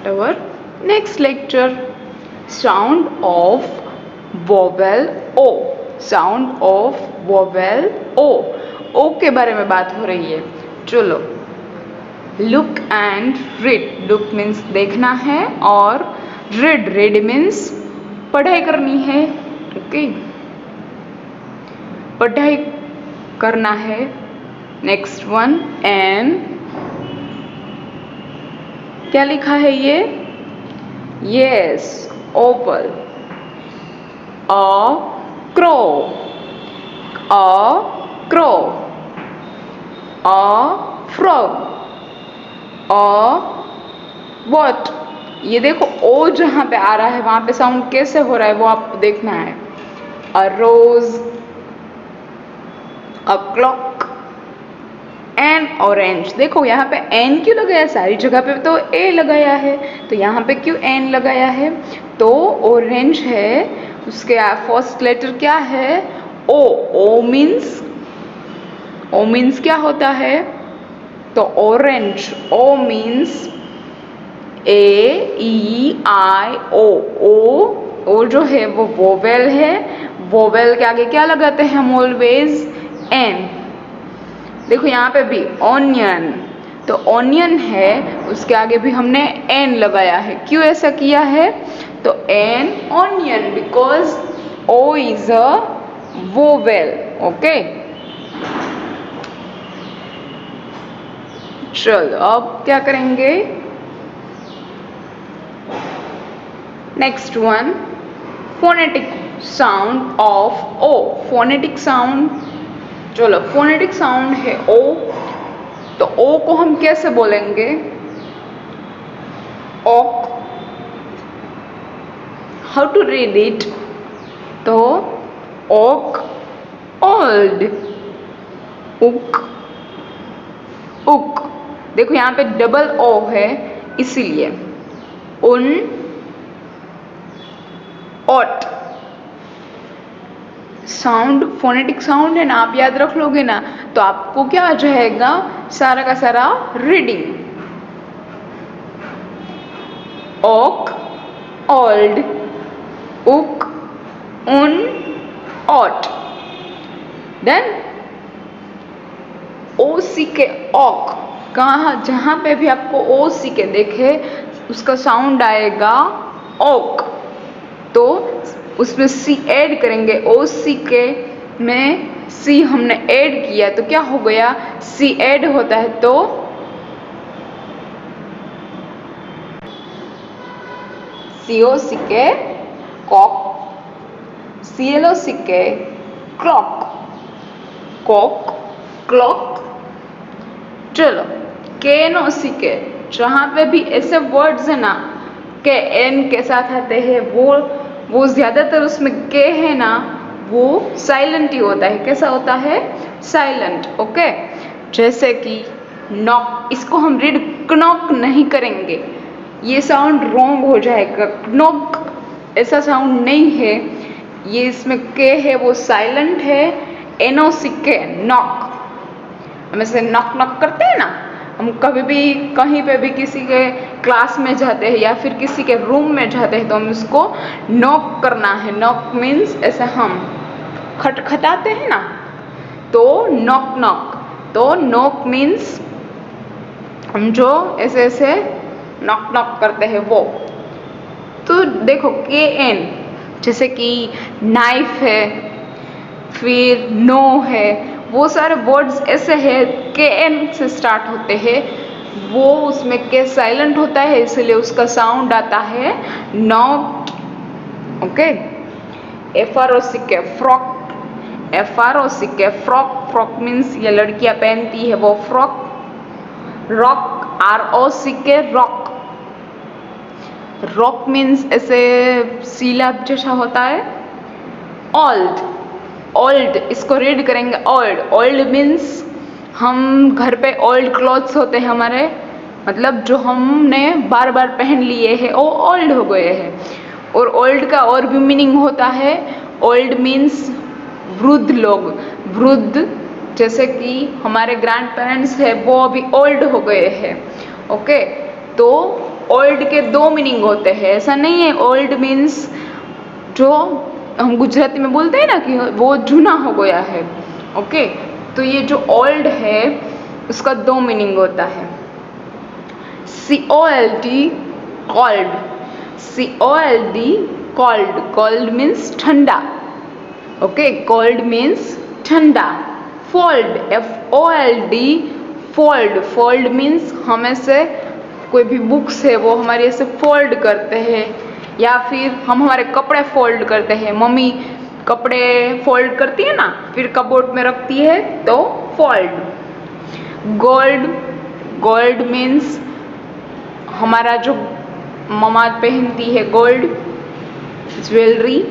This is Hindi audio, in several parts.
start our next lecture. Sound of vowel O. Sound of vowel O. O के बारे में बात हो रही है. चलो, look and read. Look means देखना है और read means पढ़ाई करनी है. ओके, पढ़ाई करना है. Next one, N. क्या लिखा है ये? Yes, opal. A crow. A crow. A frog. A what. ये देखो, ओ जहाँ पे आ रहा है वहां पे साउंड कैसे हो रहा है वो आपको देखना है. A rose. A clock. An orange. देखो यहाँ पे एन क्यों लगाया? सारी जगह पे तो ए लगाया है, तो यहाँ पे क्यों एन लगाया है? तो ऑरेंज है, उसके फर्स्ट लेटर क्या है? ओ. ओ मीन्स क्या होता है? तो orange. O means AEIO. O जो है वो वोवेल है. वोवेल के आगे क्या लगाते हैं हम ऑलवेज? एन. देखो यहाँ पे भी ऑनियन, तो ऑनियन है, उसके आगे भी हमने एन लगाया है. क्यों ऐसा किया है? तो an onion, because O is a vowel. Okay, चलो अब क्या करेंगे? Next one, phonetic sound of O. Phonetic sound. चलो, फोनेटिक साउंड है ओ, तो ओ को हम कैसे बोलेंगे? Oak. How to read it? तो ओक. ओल्ड. उक. उक. देखो यहाँ पे डबल ओ है इसीलिए. उन. ओट. साउंड, फोनेटिक साउंड है ना, आप याद रख लोगे ना तो आपको क्या आ जाएगा? सारा का सारा रीडिंग. ओक. ओल्ड. उक. उन. ओट. देन ओ सी के ऑक. कहाँ, जहां पे भी आपको ओ सी के देखे उसका साउंड आएगा ओक, तो उसमें सी ऐड करेंगे. ओ सी के में सी हमने ऐड किया तो क्या हो गया? सी ऐड होता है तो सीओ सी के कॉक. सीएलओ सी के क्लॉक. कॉक. क्लॉक. चलो, के नो सी के, जहाँ पे भी ऐसे वर्ड्स है ना के एन के साथ आते हैं, वो ज्यादातर उसमें के है ना, वो साइलेंट ही होता है. कैसा होता है? साइलेंट. ओके, जैसे कि नॉक. इसको हम रीड क्नॉक नहीं करेंगे, ये साउंड रॉन्ग हो जाएगा. क्नॉक ऐसा साउंड नहीं है, ये इसमें के है वो साइलेंट है. एनो सी के नॉक. हम ऐसे नॉक नॉक करते हैं ना, हम कभी भी कहीं पे भी किसी के क्लास में जाते हैं या फिर किसी के रूम में जाते हैं तो हम उसको नॉक करना है. नॉक मीन्स ऐसे हम खटखटाते हैं ना, तो नॉक नॉक. तो नॉक मीन्स हम जो ऐसे ऐसे नॉक नॉक करते हैं वो. तो देखो के एन, जैसे कि नाइफ है, फिर नो है, वो सारे वर्ड्स ऐसे हैं के एन से स्टार्ट होते हैं. वो उसमें के साइलेंट होता है इसलिए उसका साउंड आता है नॉक. ओके. एफआरओसी के फ्रॉक. एफआरओसी के फ्रॉक. फ्रॉक मीन्स ये लड़कियां पहनती है वो फ्रॉक. रॉक. आरओसी के रॉक. रॉक मीन्स ऐसे सीलाब जैसा होता है. ओल्ड. ओल्ड, इसको रीड करेंगे ओल्ड. ओल्ड मीन्स हम घर पे ओल्ड क्लॉथ्स होते हैं हमारे, मतलब जो हमने बार बार पहन लिए हैं वो ओल्ड हो गए हैं. और ओल्ड का और भी मीनिंग होता है. ओल्ड मीन्स वृद्ध लोग. वृद्ध, जैसे कि हमारे ग्रैंड पेरेंट्स है वो अभी ओल्ड हो गए हैं. ओके, तो ओल्ड के दो मीनिंग होते हैं, ऐसा नहीं है। ओल्ड मीन्स जो हम गुजराती में बोलते हैं ना कि वो जूना हो गया है, ओके। तो ये जो ओल्ड है उसका दो मीनिंग होता है। COLD cold, COLD cold, cold means ठंडा, ओके। cold means ठंडा। fold, FOLD fold, fold means हमें से कोई भी बुक्स है वो हमारे ऐसे फोल्ड करते हैं, या फिर हम हमारे कपड़े फोल्ड करते हैं। मम्मी कपड़े फोल्ड करती है ना, फिर कबोर्ड में रखती है, तो फोल्ड। गोल्ड, गोल्ड मीन्स हमारा जो मम्मा पहनती है gold, jewellery.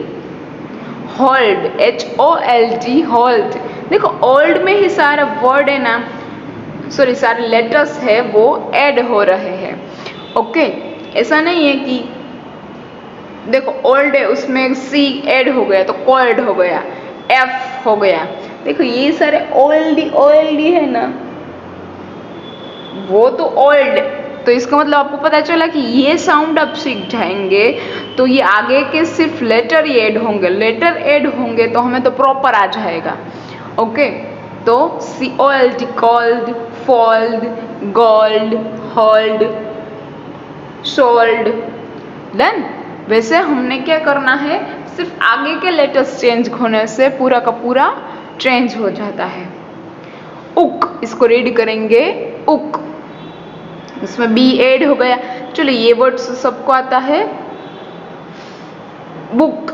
Hold, HOLD hold. देखो ओल्ड में ही सारे वर्ड है ना, सॉरी सारे लेटर्स है वो ऐड हो रहे हैं, ओके। ऐसा नहीं है कि देखो ओल्ड है उसमें C ऐड हो गया तो कोल्ड हो गया, F हो गया। देखो ये सारे ओल्डी है ना, वो तो ओल्ड। तो इसका मतलब आपको पता चला कि ये साउंड आप सीख जाएंगे तो ये आगे के सिर्फ लेटर ही ऐड होंगे, लेटर ऐड होंगे तो हमें तो प्रॉपर आ जाएगा, ओके। तो COLD cold, fold, gold, hold, sold, done. वैसे हमने क्या करना है, सिर्फ आगे के लेटर्स चेंज होने से पूरा का पूरा चेंज हो जाता है। उक, इसको रीड करेंगे उक, इसमें B ऐड हो गया। चलो ये वर्ड सबको आता है। बुक,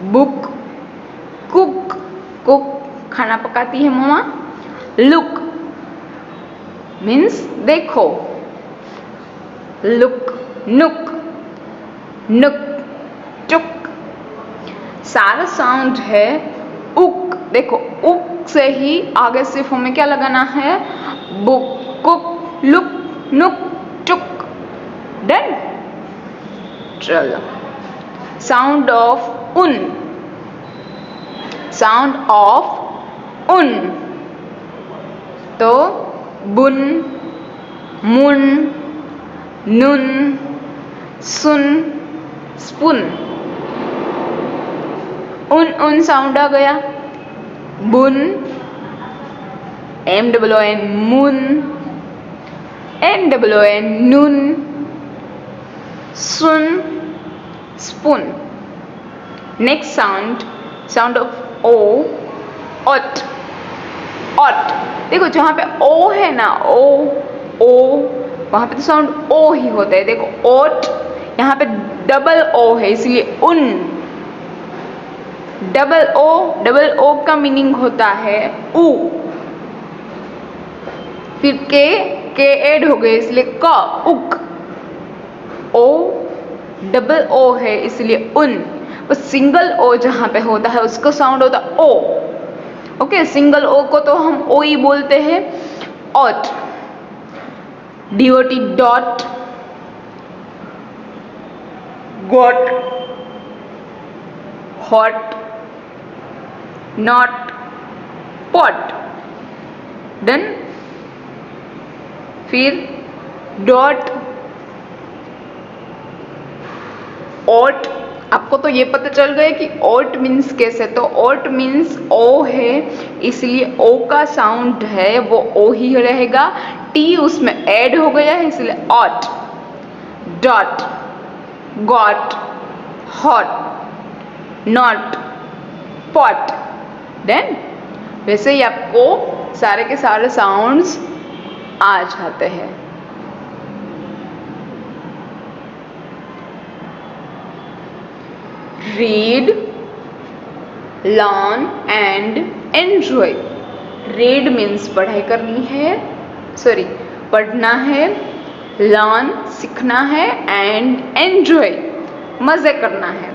बुक, कुक, कुक खाना पकाती है मम्मा। लुक मीन्स देखो, लुक, नुक, नुक, चुक। सारा साउंड है उक। देखो उक से ही आगे सिर्फ हमें क्या लगाना है, बुक, कुक, लुक, नुक, चुक, डन। चलो साउंड ऑफ उन, साउंड ऑफ उन, तो बुन, मुन, नुन, सुन, स्पून। उन साउंड आ गया। Boon, MOON moon, NOON noon, soon, spoon. Next sound, sound of o, oat, oat. देखो जहाँ पे ओ है ना, ओ वहाँ पे तो साउंड ओ ही होता है। देखो ओट, यहाँ पे डबल ओ है इसलिए उन। डबल ओ का मीनिंग होता है उ। फिर के ऐड हो गए इसलिए क, उक। ओ डबल ओ है इसलिए उन। बस सिंगल ओ जहाँ पे होता है उसका साउंड होता है ओ, ओके। सिंगल ओ को तो हम ओ ही बोलते हैं, ot. DOT dot, got, hot, not, pot, done. फिर डॉट, ओट। आपको तो ये पता चल गया कि ओट मीन्स कैसे, तो ओट मीन्स ओ है इसलिए ओ का साउंड है वो ओ ही रहेगा। टी उसमें ऐड हो गया है इसलिए ot. Dot, got, hot, not, pot, then. वैसे ही आपको सारे के सारे साउंड्स आ जाते हैं। Read, learn and enjoy. Read means पढ़ाई करनी है, सॉरी पढ़ना है, लर्न सीखना है, एंड एंजॉय मजे करना है।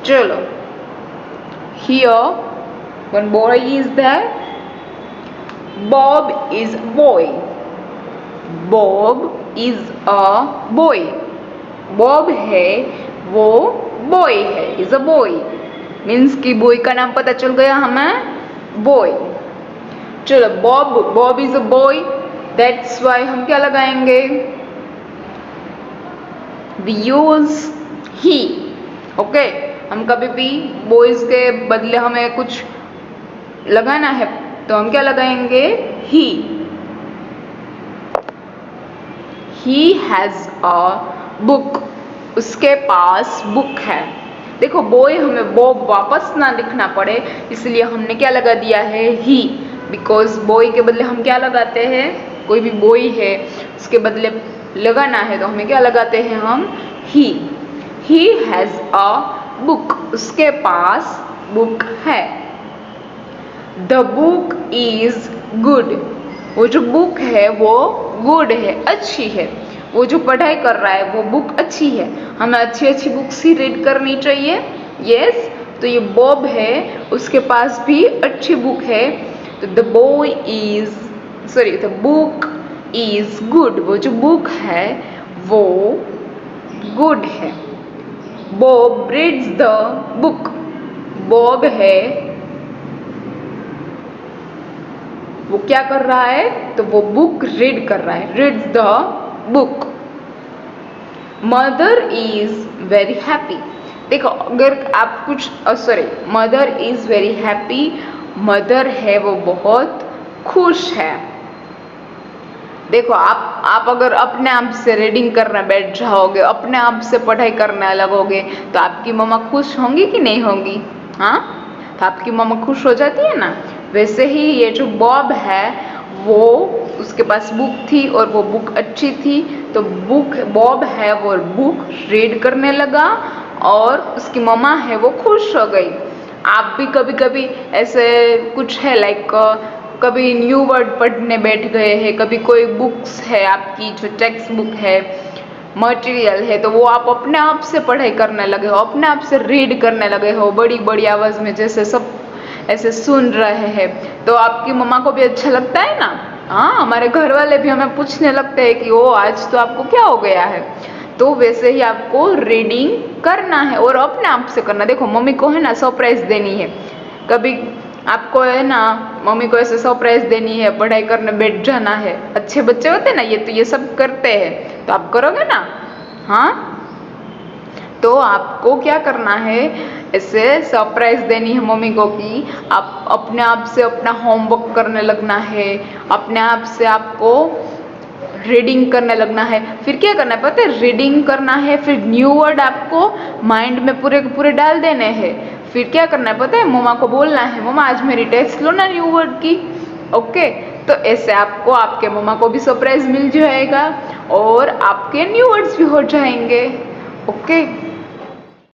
चलो, here one boy is there, Bob is a boy, Bob is a boy. Bob है वो बॉय है, इज अ बॉय मीन्स कि बॉय का नाम पता चल गया हमें, बॉय। चलो Bob, Bob is a boy, that's why हम क्या लगाएंगे, वी यूज ही। ओके, हम कभी भी बॉयज के बदले हमें कुछ लगाना है तो हम क्या लगाएंगे? ही। ही हैज अ बुक, उसके पास बुक है। देखो बॉय हमें बॉब वापस ना लिखना पड़े इसलिए हमने क्या लगा दिया है? ही। बिकॉज बॉय के बदले हम क्या लगाते हैं? कोई भी बॉय है उसके बदले लगाना है तो हमें क्या लगाते हैं हम? ही। ही हैज अ बुक, उसके पास बुक है। द बुक इज गुड, वो जो बुक है वो गुड है, अच्छी है। वो जो पढ़ाई कर रहा है वो बुक अच्छी है। हमें अच्छी अच्छी बुक्स ही रीड करनी चाहिए। यस, तो ये बॉब है उसके पास भी अच्छी बुक है। तो द बुक इज गुड, वो जो बुक है वो गुड है। Bob reads the book, Bob है वो क्या कर रहा है? तो वो बुक रीड कर रहा है, reads the book. Mother is very happy. देखो अगर आप कुछ mother is very happy, mother है वो बहुत खुश है। देखो आप अगर अपने आप से रीडिंग करने बैठ जाओगे, अपने आप से पढ़ाई करने लगोगे तो आपकी मम्मा खुश होंगी कि नहीं होंगी? हाँ, तो आपकी मम्मा खुश हो जाती है ना। वैसे ही ये जो बॉब है वो उसके पास बुक थी और वो बुक अच्छी थी तो बॉब है वो बुक रीड करने लगा और उसकी मम्मा है वो खुश हो गई। आप भी कभी कभी ऐसे कुछ है लाइक कभी न्यू वर्ड पढ़ने बैठ गए हैं, कभी कोई बुक्स है आपकी जो टेक्स्ट बुक है, मटेरियल है, तो वो आप अपने आप से पढ़ाई करने लगे हो, अपने आप से रीड करने लगे हो बड़ी बड़ी आवाज़ में, जैसे सब ऐसे सुन रहे हैं तो आपकी मम्मा को भी अच्छा लगता है ना। हाँ, हमारे घर वाले भी हमें पूछने लगते हैं कि ओ आज तो आपको क्या हो गया है। तो वैसे ही आपको रीडिंग करना है और अपने आप से करना। देखो मम्मी को है ना सरप्राइज देनी है, कभी आपको है ना मम्मी को ऐसे सरप्राइज देनी है, पढ़ाई करने बैठ जाना है। अच्छे बच्चे होते हैं ना ये, तो ये सब करते हैं तो आप करोगे ना। हाँ, तो आपको क्या करना है? ऐसे सरप्राइज देनी है मम्मी को कि आप अपने आप से अपना होमवर्क करने लगना है, अपने आप से आपको रीडिंग करने लगना है। फिर क्या करना है पता है? रीडिंग करना है, फिर न्यू वर्ड आपको माइंड में पूरे के पूरे डाल देने हैं। फिर क्या करना है पता है? मम्मा को बोलना है मम्मा आज मेरी टेस्ट लो ना न्यू वर्ड की। ओके, तो ऐसे आपको आपके मम्मा को भी सरप्राइज मिल जाएगा और आपके न्यू वर्ड्स भी हो जाएंगे। ओके।